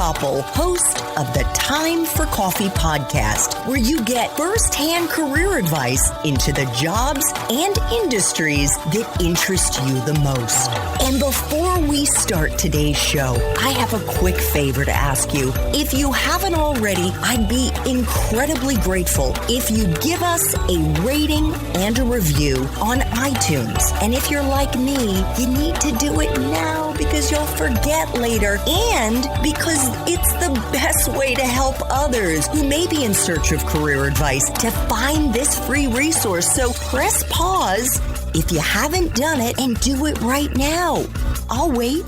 Koppel, host of the Time for Coffee podcast, where you get first-hand career advice into the jobs and industries that interest you the most. And before we start today's show, I have a quick favor to ask you. If you haven't already, I'd be incredibly grateful if you give us a rating and a review on iTunes. And if you're like me, you need to do it now because you'll forget later and because it's the best way to help others who may be in search of career advice to find this free resource. So press pause if you haven't done it and do it right now. I'll wait.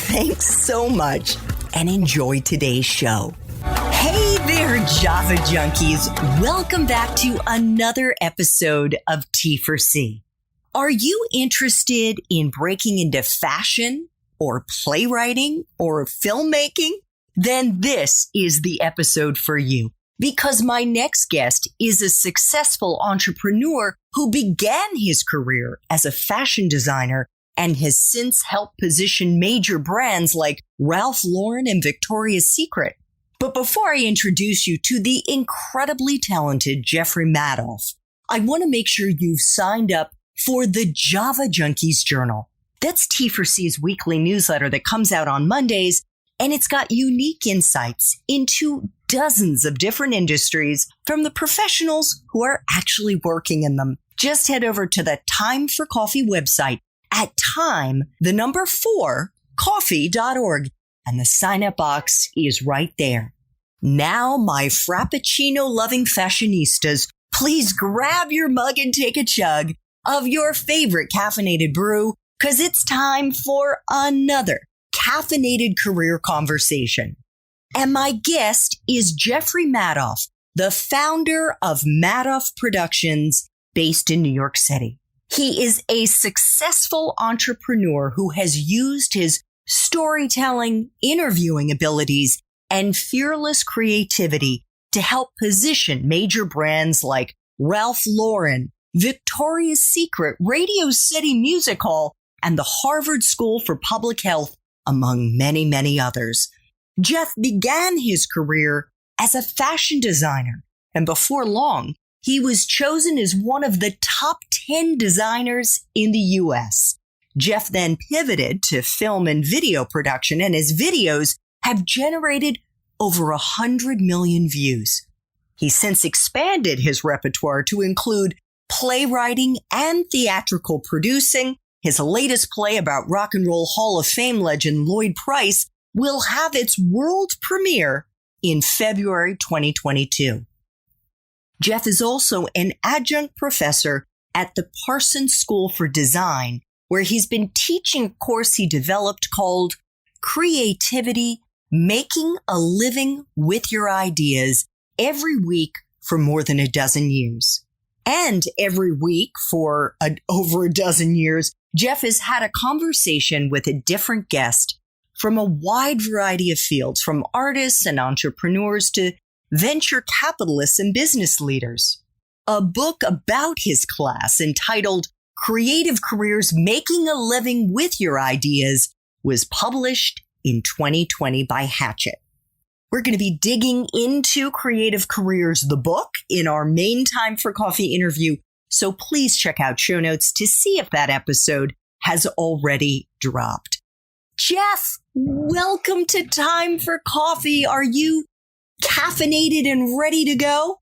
Thanks so much and enjoy today's show. Hey there, Java Junkies. Welcome back to another episode of T4C. Are you interested in breaking into fashion or playwriting or filmmaking? Then this is the episode for you, because my next guest is a successful entrepreneur who began his career as a fashion designer and has since helped position major brands like Ralph Lauren and Victoria's Secret. But before I introduce you to the incredibly talented Jeffrey Madoff, I want to make sure you've signed up for the Java Junkies Journal. That's T4C's weekly newsletter that comes out on Mondays, and it's got unique insights into dozens of different industries from the professionals who are actually working in them. Just head over to the Time for Coffee website at time4coffee.org, and the sign-up box is right there. Now, my Frappuccino-loving fashionistas, please grab your mug and take a chug of your favorite caffeinated brew, because it's time for another caffeinated career conversation. And my guest is Jeffrey Madoff, the founder of Madoff Productions based in New York City. He is a successful entrepreneur who has used his storytelling, interviewing abilities, and fearless creativity to help position major brands like Ralph Lauren, Victoria's Secret, Radio City Music Hall, and the Harvard School for Public Health, among many, many others. Jeff began his career as a fashion designer, and before long, he was chosen as one of the top 10 designers in the U.S. Jeff then pivoted to film and video production, and his videos have generated over 100 million views. He's since expanded his repertoire to include playwriting and theatrical producing. His latest play about Rock and Roll Hall of Fame legend Lloyd Price will have its world premiere in February 2022. Jeff is also an adjunct professor at the Parsons School for Design, where he's been teaching a course he developed called Creativity, Making a Living with Your Ideas every week for more than a dozen years. And every week for over a dozen years, Jeff has had a conversation with a different guest from a wide variety of fields, from artists and entrepreneurs to venture capitalists and business leaders. A book about his class entitled Creative Careers, Making a Living with Your Ideas was published in 2020 by Hachette. We're going to be digging into Creative Careers, the book, in our main Time for Coffee interview. So please check out show notes to see if that episode has already dropped. Jeff, welcome to Time for Coffee. Are you caffeinated and ready to go?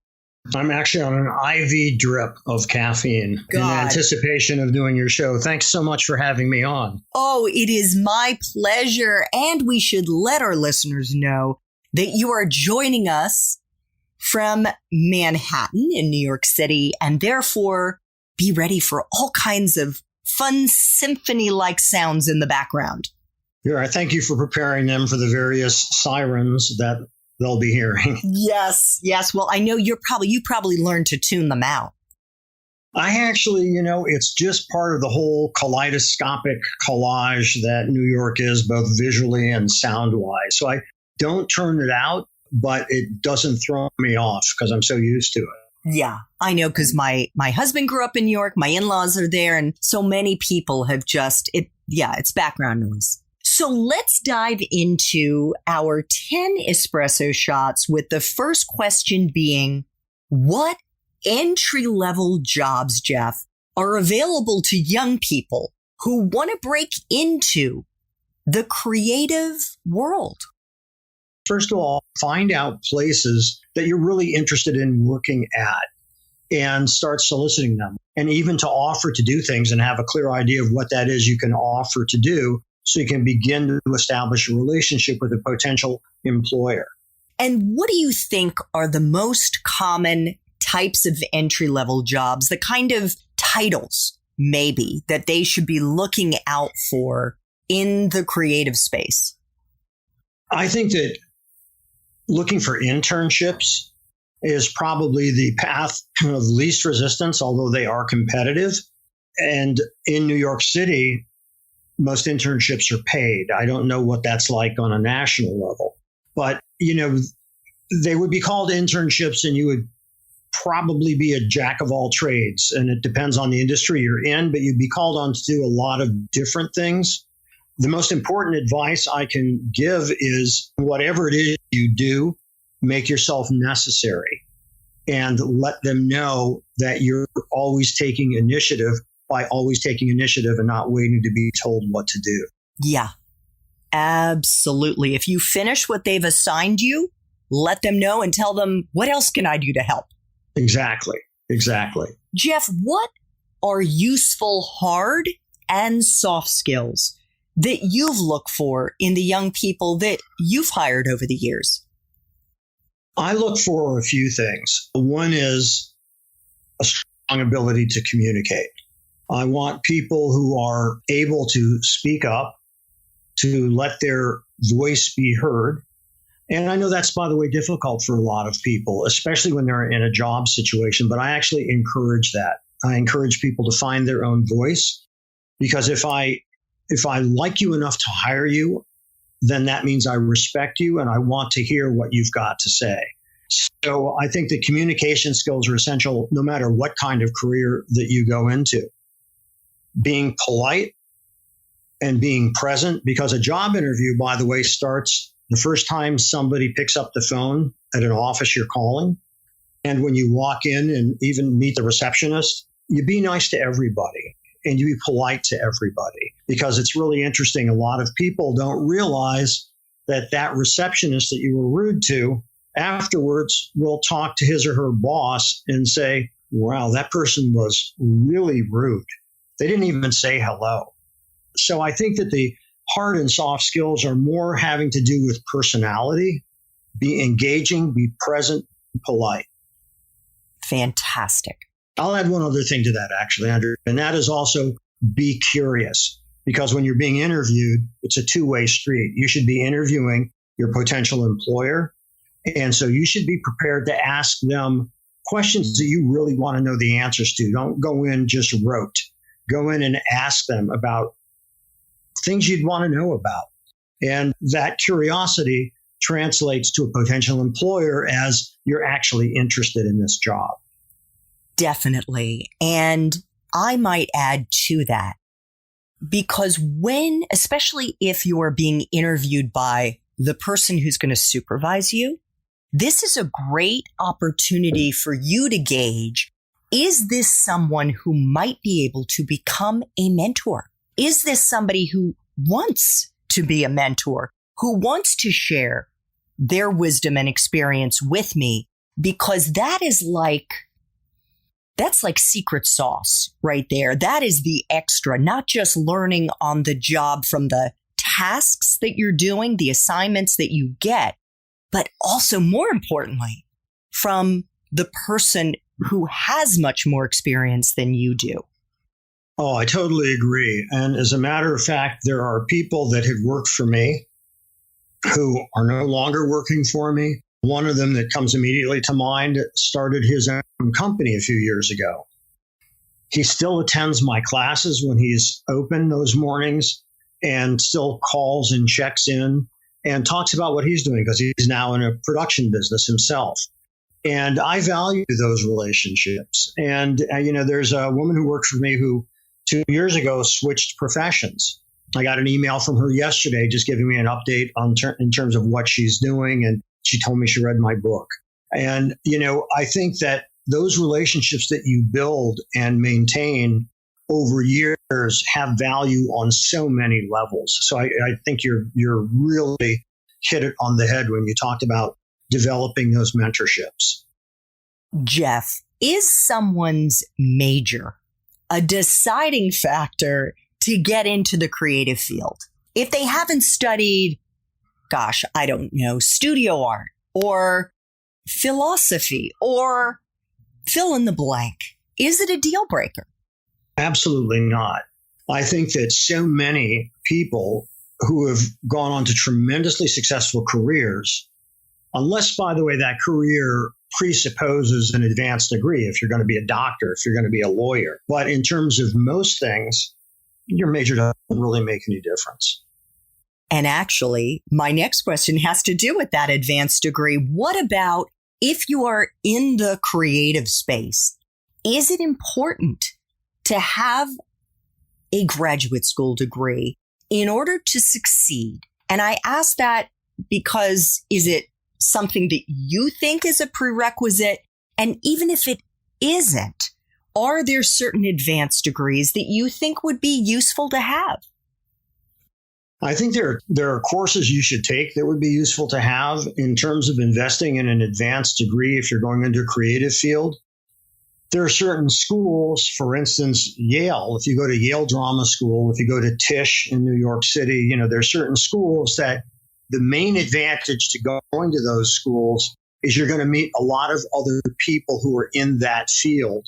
I'm actually on an IV drip of caffeine in anticipation of doing your show. Thanks so much for having me on. Oh, it is my pleasure. And we should let our listeners know that you are joining us from Manhattan in New York City, and therefore be ready for all kinds of fun symphony-like sounds in the background. Yeah, I thank you for preparing them for the various sirens that they'll be hearing. Yes. Well, I know you probably learned to tune them out. I actually, it's just part of the whole kaleidoscopic collage that New York is, both visually and sound-wise. So I don't turn it out, but it doesn't throw me off because I'm so used to it. Yeah, I know, because my husband grew up in New York. My in-laws are there, and so many people have it's background noise. So let's dive into our 10 espresso shots with the first question being, what entry-level jobs, Jeff, are available to young people who want to break into the creative world? First of all, find out places that you're really interested in working at and start soliciting them. And even to offer to do things and have a clear idea of what that is you can offer to do so you can begin to establish a relationship with a potential employer. And what do you think are the most common types of entry-level jobs, the kind of titles maybe that they should be looking out for in the creative space? I think that looking for internships is probably the path of least resistance, although they are competitive. And in New York City, most internships are paid. I don't know what that's like on a national level, but, they would be called internships and you would probably be a jack of all trades. And it depends on the industry you're in, but you'd be called on to do a lot of different things. The most important advice I can give is whatever it is you do, make yourself necessary and let them know that you're always taking initiative by always taking initiative and not waiting to be told what to do. Yeah, absolutely. If you finish what they've assigned you, let them know and tell them, what else can I do to help? Exactly. Jeff, what are useful hard and soft skills that you've looked for in the young people that you've hired over the years? I look for a few things. One is a strong ability to communicate. I want people who are able to speak up, to let their voice be heard. And I know that's, by the way, difficult for a lot of people, especially when they're in a job situation. But I actually encourage that. I encourage people to find their own voice, because if I like you enough to hire you, then that means I respect you and I want to hear what you've got to say. So I think that communication skills are essential no matter what kind of career that you go into. Being polite and being present, because a job interview, by the way, starts the first time somebody picks up the phone at an office you're calling. And when you walk in and even meet the receptionist, you be nice to everybody and you be polite to everybody, because it's really interesting. A lot of people don't realize that receptionist that you were rude to afterwards will talk to his or her boss and say, wow, that person was really rude. They didn't even say hello. So I think that the hard and soft skills are more having to do with personality, be engaging, be present, polite. Fantastic. I'll add one other thing to that, actually, Andrew, and that is also be curious, because when you're being interviewed, it's a two-way street. You should be interviewing your potential employer, and so you should be prepared to ask them questions that you really want to know the answers to. Don't go in just rote. Go in and ask them about things you'd want to know about. And that curiosity translates to a potential employer as you're actually interested in this job. Definitely. And I might add to that, because especially if you're being interviewed by the person who's going to supervise you, this is a great opportunity for you to gauge, is this someone who might be able to become a mentor? Is this somebody who wants to be a mentor, who wants to share their wisdom and experience with me? Because that's like secret sauce right there. That is the extra, not just learning on the job from the tasks that you're doing, the assignments that you get, but also more importantly, from the person who has much more experience than you do. Oh, I totally agree. And as a matter of fact, there are people that have worked for me who are no longer working for me. One of them that comes immediately to mind started his own company a few years ago. He still attends my classes when he's open those mornings and still calls and checks in and talks about what he's doing, because he's now in a production business himself. And I value those relationships. And, there's a woman who worked for me who 2 years ago switched professions I got an email from her yesterday just giving me an update in terms of what she's doing. And she told me she read my book. And, I think that those relationships that you build and maintain over years have value on so many levels. So I think you're really hit it on the head when you talked about developing those mentorships. Jeff, is someone's major a deciding factor to get into the creative field? If they haven't studied, I don't know, studio art or philosophy or fill in the blank, is it a deal breaker? Absolutely not. I think that so many people who have gone on to tremendously successful careers, unless, by the way, that career presupposes an advanced degree, if you're going to be a doctor, if you're going to be a lawyer. But in terms of most things, your major doesn't really make any difference. And actually, my next question has to do with that advanced degree. What about if you are in the creative space? Is it important to have a graduate school degree in order to succeed? And I ask that because is it something that you think is a prerequisite? And even if it isn't, are there certain advanced degrees that you think would be useful to have? I think there are courses you should take that would be useful to have in terms of investing in an advanced degree if you're going into a creative field. There are certain schools, for instance, Yale. If you go to Yale Drama School, if you go to Tisch in New York City, there are certain schools that the main advantage to going to those schools is you're going to meet a lot of other people who are in that field.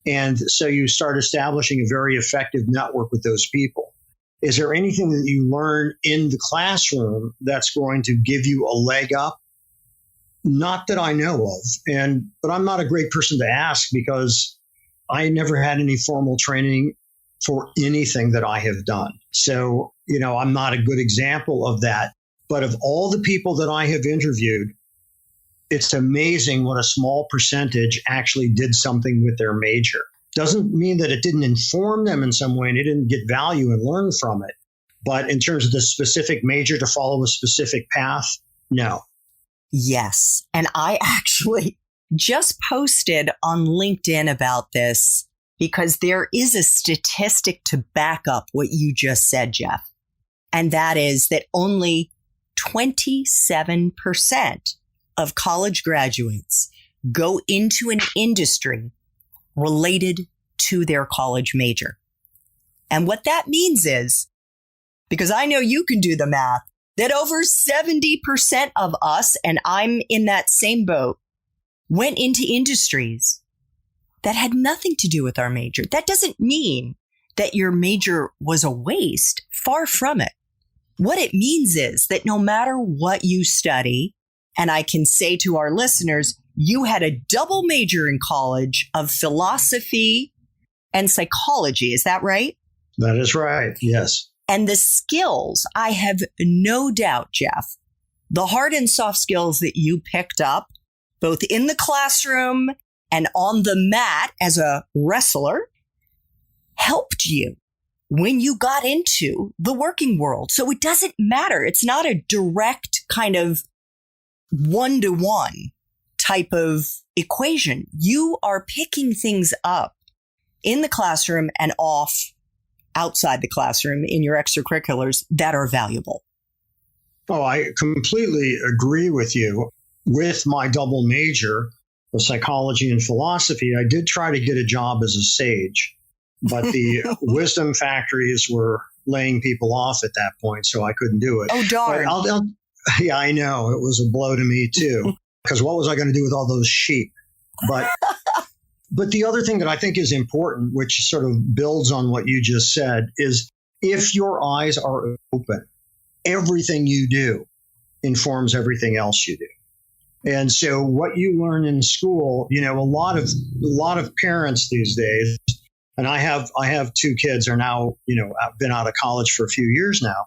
And so you start establishing a very effective network with those people. Is there anything that you learn in the classroom that's going to give you a leg up? Not that I know of. But I'm not a great person to ask because I never had any formal training for anything that I have done. So, I'm not a good example of that. But of all the people that I have interviewed, it's amazing what a small percentage actually did something with their major. Doesn't mean that it didn't inform them in some way and they didn't get value and learn from it. But in terms of the specific major to follow a specific path, no. Yes. And I actually just posted on LinkedIn about this because there is a statistic to back up what you just said, Jeff. And that is that only 27% of college graduates go into an industry related to their college major. And what that means is, because I know you can do the math, that over 70% of us, and I'm in that same boat, went into industries that had nothing to do with our major. That doesn't mean that your major was a waste. Far from it. What it means is that no matter what you study, and I can say to our listeners, you had a double major in college of philosophy and psychology. Is that right? That is right. Yes. And the skills, I have no doubt, Jeff, the hard and soft skills that you picked up, both in the classroom and on the mat as a wrestler, helped you when you got into the working world. So it doesn't matter. It's not a direct kind of one-to-one type of equation. You are picking things up in the classroom and outside the classroom in your extracurriculars that are valuable. Oh, I completely agree with you. With my double major of psychology and philosophy, I did try to get a job as a sage, but the wisdom factories were laying people off at that point, so I couldn't do it. Oh, darn. Yeah, I know. It was a blow to me, too, because what was I going to do with all those sheep? But the other thing that I think is important, which sort of builds on what you just said, is if your eyes are open, everything you do informs everything else you do. And so what you learn in school, a lot of parents these days, and I have two kids are now, I've been out of college for a few years now.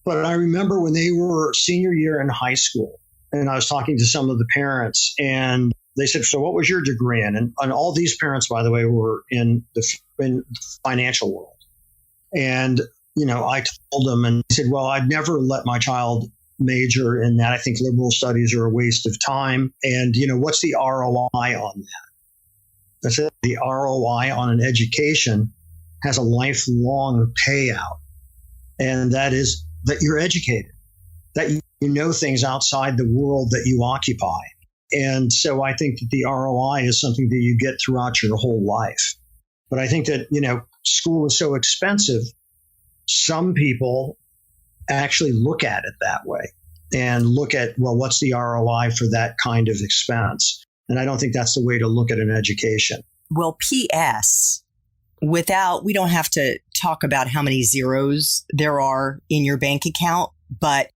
But I remember when they were senior year in high school, and I was talking to some of the parents, and they said, so what was your degree in? And all these parents, by the way, were in the financial world. And I told them, and he said, well, I'd never let my child major in that. I think liberal studies are a waste of time. And, what's the ROI on that? I said, the ROI on an education has a lifelong payout. And that is that you're educated, that you know things outside the world that you occupy. And so I think that the ROI is something that you get throughout your whole life. But I think that, school is so expensive, some people actually look at it that way and look at, well, what's the ROI for that kind of expense? And I don't think that's the way to look at an education. Well, P.S., we don't have to talk about how many zeros there are in your bank account, but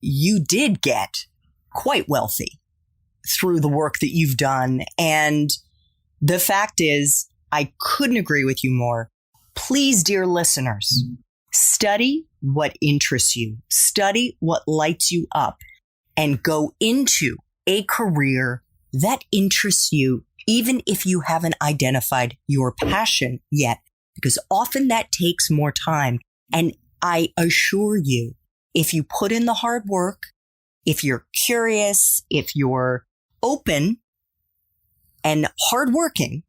you did get quite wealthy through the work that you've done. And the fact is, I couldn't agree with you more. Please, dear listeners, study what interests you, study what lights you up, and go into a career that interests you, even if you haven't identified your passion yet, because often that takes more time. And I assure you, if you put in the hard work, if you're curious, if you're open and hardworking,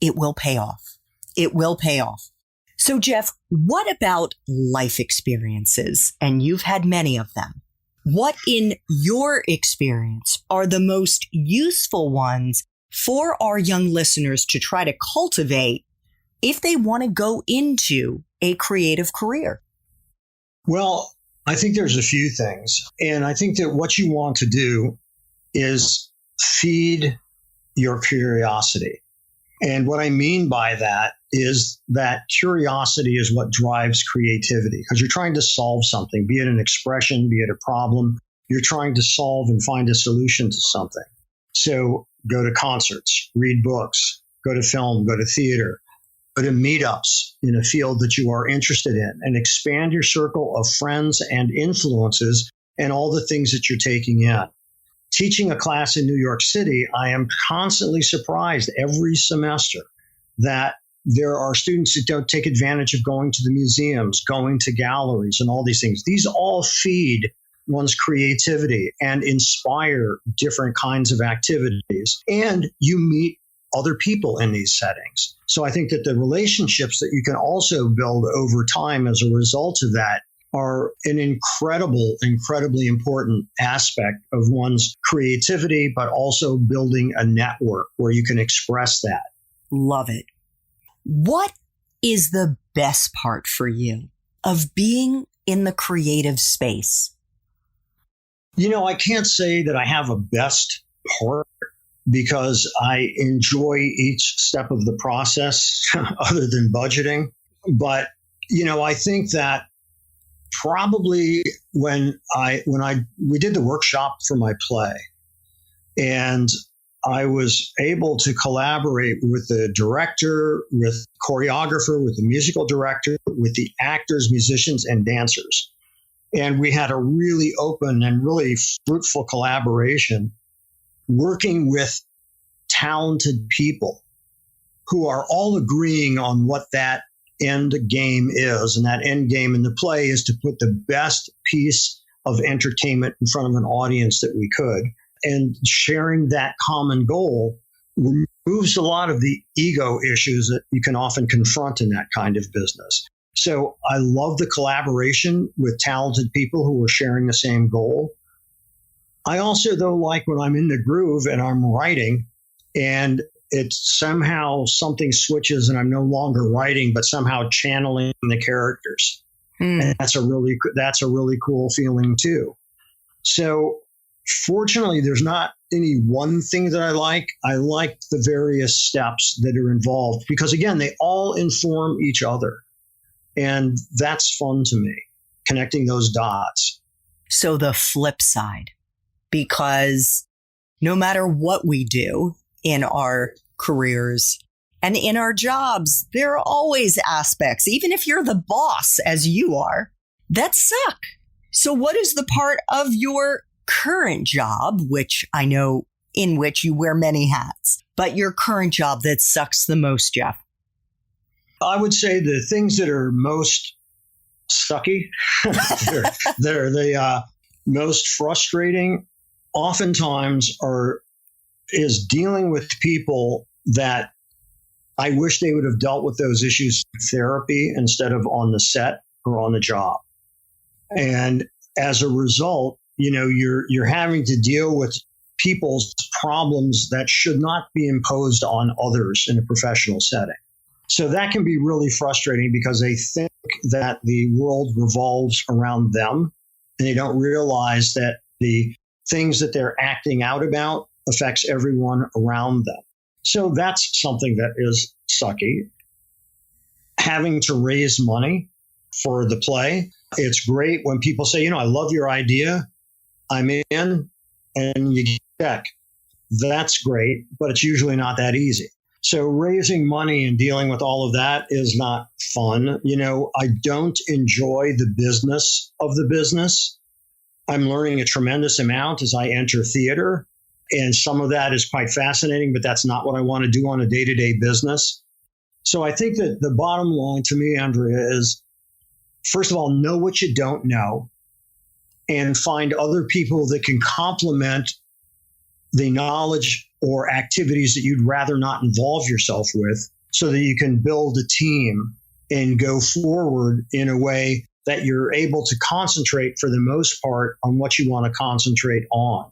it will pay off. It will pay off. So, Jeff, what about life experiences? And you've had many of them. What in your experience are the most useful ones for our young listeners to try to cultivate if they want to go into a creative career? Well, I think there's a few things. And I think that what you want to do is feed your curiosity. And what I mean by that is that curiosity is what drives creativity, because you're trying to solve something, be it an expression, be it a problem. You're trying to solve and find a solution to something. So go to concerts, read books, go to film, go to theater, go to meetups in a field that you are interested in, and expand your circle of friends and influences and all the things that you're taking in. Teaching a class in New York City, I am constantly surprised every semester that there are students that don't take advantage of going to the museums, going to galleries, and all these things. These all feed one's creativity and inspire different kinds of activities. And you meet other people in these settings. So I think that the relationships that you can also build over time as a result of that are an incredibly important aspect of one's creativity, but also building a network where you can express that. Love it. What is the best part for you of being in the creative space? I can't say that I have a best part because I enjoy each step of the process other than budgeting. But, I think that probably when we did the workshop for my play, and I was able to collaborate with the director, with choreographer, with the musical director, with the actors, musicians, and dancers. And we had a really open and really fruitful collaboration working with talented people who are all agreeing on what that end game is. And that end game in the play is to put the best piece of entertainment in front of an audience that we could. And sharing that common goal removes a lot of the ego issues that you can often confront in that kind of business. So I love the collaboration with talented people who are sharing the same goal. I also, though, like when I'm in the groove and I'm writing and it's somehow something switches and I'm no longer writing, but somehow channeling the characters. And that's a really cool feeling too. So fortunately, there's not any one thing that I like. I like the various steps that are involved because, again, they all inform each other. And that's fun to me, connecting those dots. So the flip side, because no matter what we do in our careers and in our jobs, there are always aspects, even if you're the boss as you are, that suck. So what is the part of your current job, which I know in which you wear many hats, but your current job that sucks the most, Jeff? I would say the things that are most sucky. they're the most frustrating. Oftentimes is dealing with people that I wish they would have dealt with those issues in therapy instead of on the set or on the job. And as a result, you're having to deal with people's problems that should not be imposed on others in a professional setting. So that can be really frustrating because they think that the world revolves around them and they don't realize that the things that they're acting out about affects everyone around them. So that's something that is sucky. Having to raise money for the play. It's great when people say, I love your idea. I'm in, and you get a check. That's great, but it's usually not that easy. So raising money and dealing with all of that is not fun. I don't enjoy the business of the business. I'm learning a tremendous amount as I enter theater. And some of that is quite fascinating, but that's not what I want to do on a day-to-day business. So I think that the bottom line to me, Andrea, is, first of all, know what you don't know and find other people that can complement the knowledge or activities that you'd rather not involve yourself with so that you can build a team and go forward in a way that you're able to concentrate for the most part on what you want to concentrate on.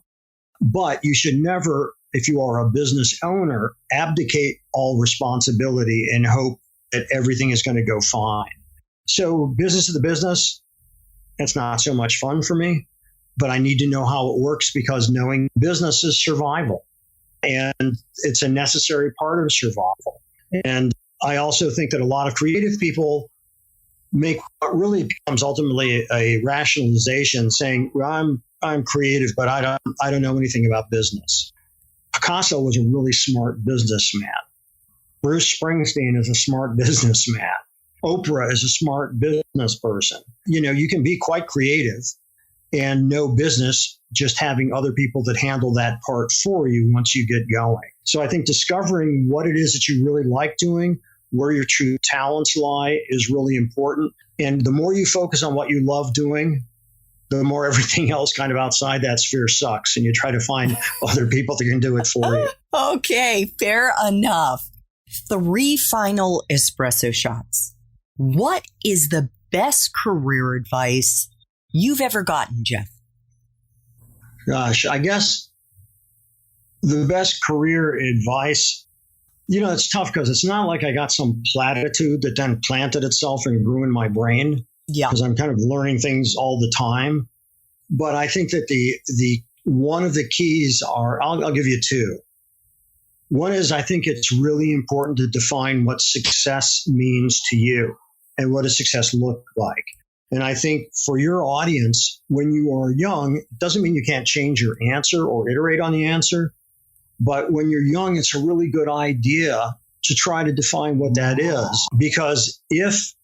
But you should never, if you are a business owner, abdicate all responsibility and hope that everything is going to go fine. So business is the business. It's not so much fun for me, but I need to know how it works because knowing business is survival and it's a necessary part of survival. And I also think that a lot of creative people make what really becomes ultimately a rationalization saying, well, I'm creative, but I don't know anything about business. Picasso was a really smart businessman. Bruce Springsteen is a smart businessman. Oprah is a smart business person. You can be quite creative and know business, just having other people that handle that part for you once you get going. So I think discovering what it is that you really like doing, where your true talents lie is really important. And the more you focus on what you love doing, the more everything else kind of outside that sphere sucks. And you try to find other people that can do it for you. Okay, fair enough. 3 final espresso shots. What is the best career advice you've ever gotten, Jeff? Gosh, I guess the best career advice, it's tough because it's not like I got some platitude that then planted itself and grew in my brain. Yeah. Because I'm kind of learning things all the time. But I think that the one of the keys are, I'll give you 2. One is I think it's really important to define what success means to you and what does success look like. And I think for your audience, when you are young, it doesn't mean you can't change your answer or iterate on the answer. But when you're young, it's a really good idea to try to define what that is. Because if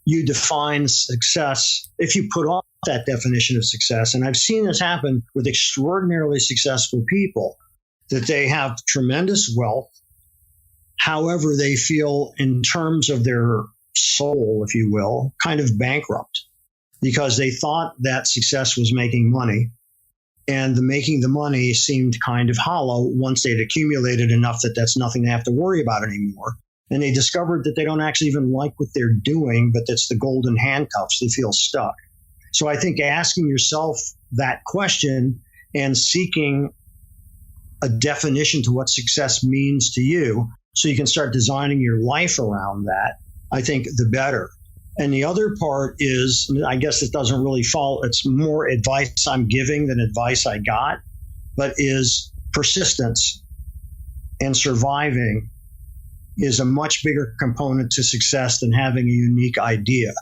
you define success, if you put off that definition of success, and I've seen this happen with extraordinarily successful people, that they have tremendous wealth. However, they feel in terms of their soul, if you will, kind of bankrupt because they thought that success was making money. And the making the money seemed kind of hollow once they'd accumulated enough that that's nothing they have to worry about anymore. And they discovered that they don't actually even like what they're doing, but that's the golden handcuffs. They feel stuck. So I think asking yourself that question and seeking a definition to what success means to you so you can start designing your life around that, I think the better. And the other part is, I guess it doesn't really fall, it's more advice I'm giving than advice I got, but is persistence and surviving is a much bigger component to success than having a unique idea.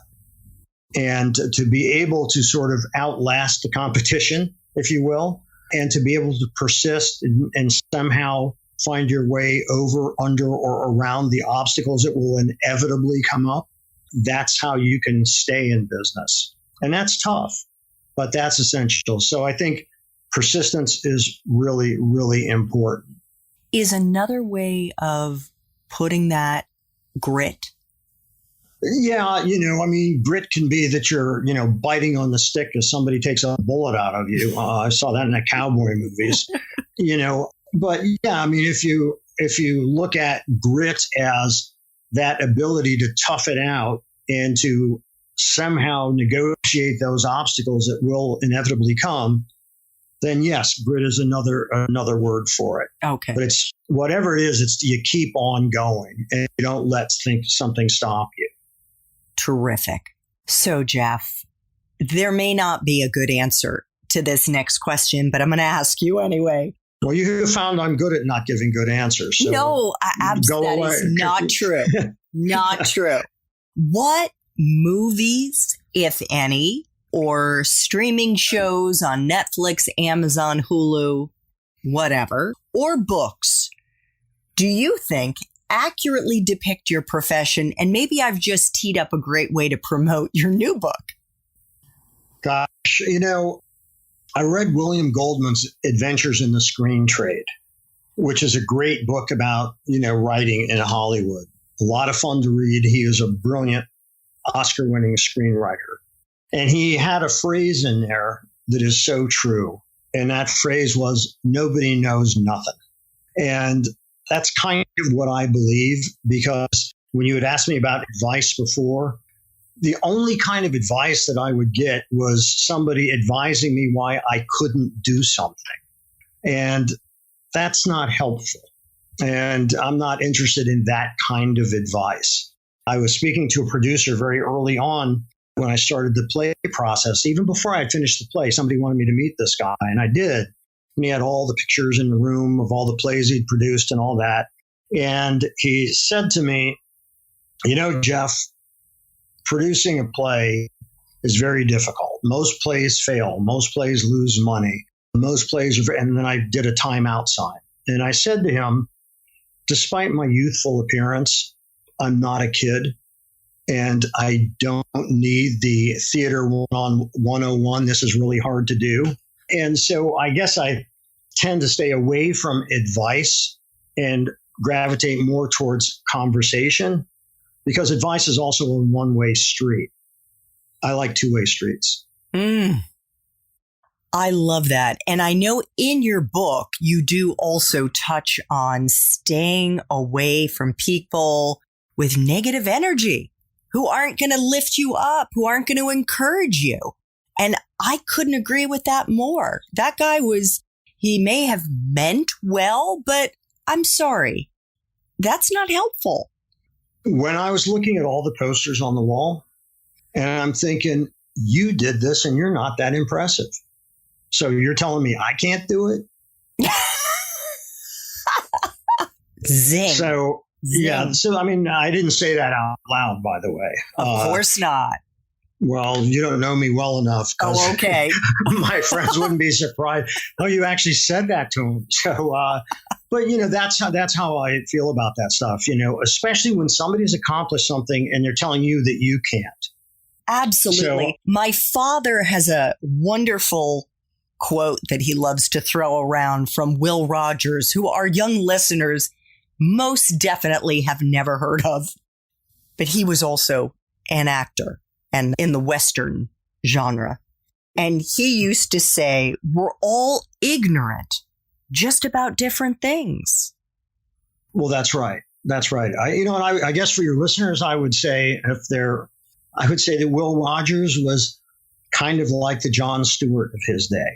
And to be able to sort of outlast the competition, if you will, and to be able to persist and somehow find your way over, under, or around the obstacles that will inevitably come up, that's how you can stay in business. And that's tough, but that's essential. So I think persistence is really, really important. Is another way of putting that grit? Yeah, grit can be that you're, biting on the stick as somebody takes a bullet out of you. I saw that in the cowboy movies, But yeah, if you look at grit as that ability to tough it out and to somehow negotiate those obstacles that will inevitably come, then yes, grit is another word for it. Okay. But it's whatever it is, it's you keep on going and you don't let something stop you. Terrific. So, Jeff, there may not be a good answer to this next question, but I'm going to ask you anyway. Well, you have found I'm good at not giving good answers. So no, absolutely. That is not true. Not true. What movies, if any, or streaming shows on Netflix, Amazon, Hulu, whatever, or books, do you think accurately depict your profession? And maybe I've just teed up a great way to promote your new book. Gosh, I read William Goldman's Adventures in the Screen Trade, which is a great book about, writing in Hollywood. A lot of fun to read. He was a brilliant Oscar-winning screenwriter. And he had a phrase in there that is so true. And that phrase was, nobody knows nothing. And that's kind of what I believe, because when you had asked me about advice before, the only kind of advice that I would get was somebody advising me why I couldn't do something. And that's not helpful. And I'm not interested in that kind of advice. I was speaking to a producer very early on when I started the play process. Even before I had finished the play, somebody wanted me to meet this guy, and I did. And he had all the pictures in the room of all the plays he'd produced and all that. And he said to me, Jeff, producing a play is very difficult. Most plays fail. Most plays lose money. Most plays are, and then I did a timeout sign. And I said to him, despite my youthful appearance, I'm not a kid. And I don't need the theater 101. This is really hard to do. And so I guess I tend to stay away from advice and gravitate more towards conversation, because advice is also a one-way street. I like two-way streets. I love that. And I know in your book, you do also touch on staying away from people with negative energy who aren't going to lift you up, who aren't going to encourage you. And I couldn't agree with that more. That guy he may have meant well, but I'm sorry. That's not helpful. When I was looking at all the posters on the wall, and I'm thinking, you did this and you're not that impressive. So you're telling me I can't do it? Zing. So, Zing. Yeah. So, I didn't say that out loud, by the way. Of course not. Well, you don't know me well enough. Oh, okay. My friends wouldn't be surprised. Oh, you actually said that to them. So, but that's how I feel about that stuff. Especially when somebody's accomplished something and they're telling you that you can't. Absolutely. So, my father has a wonderful quote that he loves to throw around from Will Rogers, who our young listeners most definitely have never heard of. But he was also an actor and in the Western genre. And he used to say, we're all ignorant just about different things. Well, that's right. That's right. I guess for your listeners, I would say that Will Rogers was kind of like the Jon Stewart of his day.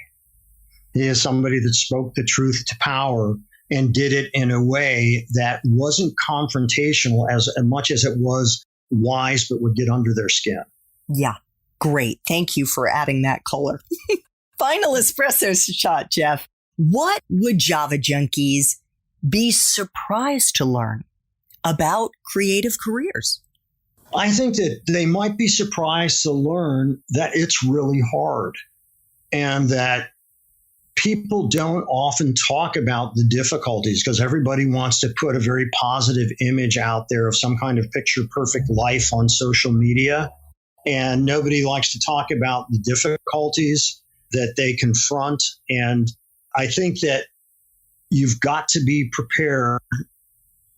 He is somebody that spoke the truth to power and did it in a way that wasn't confrontational as much as it was wise, but would get under their skin. Yeah, great. Thank you for adding that color. Final espresso shot, Jeff. What would Java junkies be surprised to learn about creative careers? I think that they might be surprised to learn that it's really hard and that people don't often talk about the difficulties because everybody wants to put a very positive image out there of some kind of picture perfect life on social media. And nobody likes to talk about the difficulties that they confront. And I think that you've got to be prepared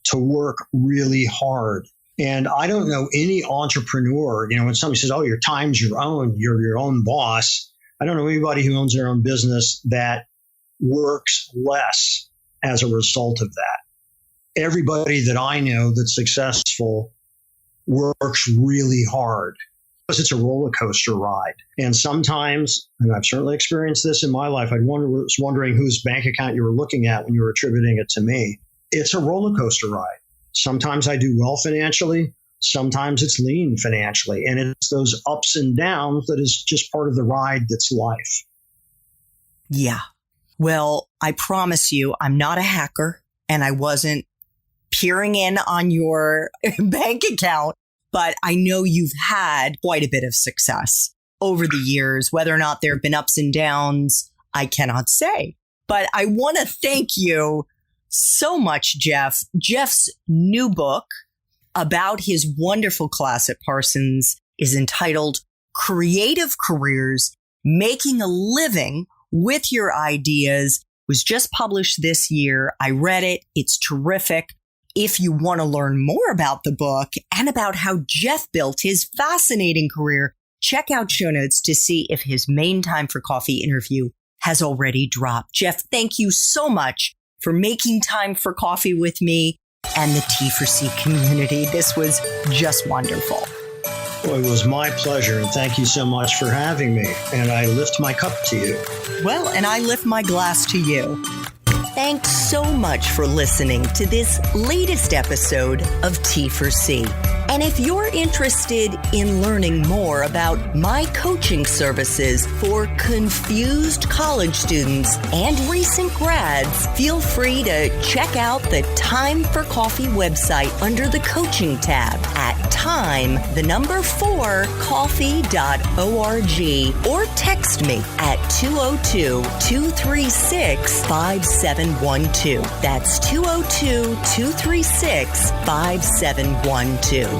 to work really hard And I don't know any entrepreneur, when somebody says, oh, your time's your own, you're your own boss. I don't know anybody who owns their own business that works less as a result of that. Everybody that I know that's successful works really hard because it's a roller coaster ride. And sometimes, and I've certainly experienced this in my life, was wondering whose bank account you were looking at when you were attributing it to me. It's a roller coaster ride. Sometimes I do well financially. Sometimes it's lean financially. And it's those ups and downs that is just part of the ride that's life. Yeah. Well, I promise you, I'm not a hacker and I wasn't peering in on your bank account, but I know you've had quite a bit of success over the years. Whether or not there have been ups and downs, I cannot say. But I want to thank you so much, Jeff. Jeff's new book about his wonderful class at Parsons is entitled Creative Careers, Making a Living with Your Ideas. Was just published this year. I read it. It's terrific. If you want to learn more about the book and about how Jeff built his fascinating career, check out show notes to see if his main Time for Coffee interview has already dropped. Jeff, thank you so much for making time for coffee with me and the T4C community. This was just wonderful. Well, it was my pleasure, and thank you so much for having me. And I lift my cup to you. Well, and I lift my glass to you. Thanks so much for listening to this latest episode of T4C. And if you're interested in learning more about my coaching services for confused college students and recent grads, feel free to check out the Time for Coffee website under the coaching tab at time4coffee.org or text me at 202-236-5712. That's 202-236-5712.